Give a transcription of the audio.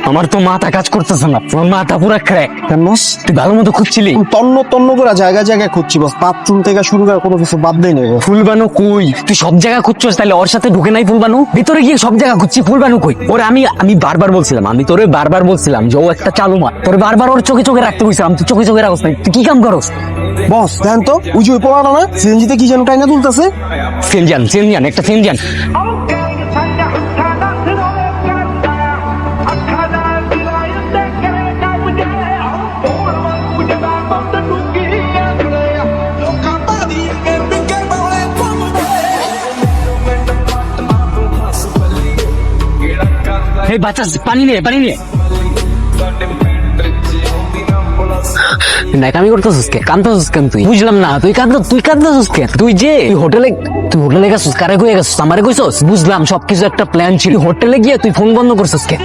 আমার তো মাথা কাজ করতেছে না, তোমার মাথা পুরা ক্র্যাক। কেন তুই ভালো মতো খুঁজছিলি? তন্ন তন্ন করে জায়গায় জায়গায় খুঁজছি বস, বাথরুম থেকে শুরু করে কোনো কিছু বাদ দেয় নেই। ফুলবানু কই? তুই সব জায়গা খুঁজছিস, তাহলে ওর সাথে ঢুকে নাই ফুলবানু? ভিতরে গিয়ে সব জায়গা খুঁজছি, ফুলবানু কই? ওরে আমি বারবার বলছিলাম, আমি তোরে বারবার বলছিলাম যে ও একটা চালু মার, তোরে বারবার ওর চোখে চোখে রাখতে বলছিলাম, তুই চোখে চোখে রাখছ না। তুই কি কাম করস? বস দেন তো, ওই যে ওই পোলাটা না সিএনজিতে কি যেন টাইনা তুলতেছে। সেনজান একটা সেনজান। এই বাচ্চা পানি নিয়ে নাকামি করতেছিস কে? কান্দতেছিস কেন তুই? বুঝলাম না, তুই কান্দতেছিস কে? তুই হোটেলে গেছিস, কারে কয়ে গেছিস? আমারে কইছস? বুঝলাম সবকিছু একটা প্ল্যান ছিল। হোটেলে গিয়ে তুই ফোন বন্ধ করছিস কে?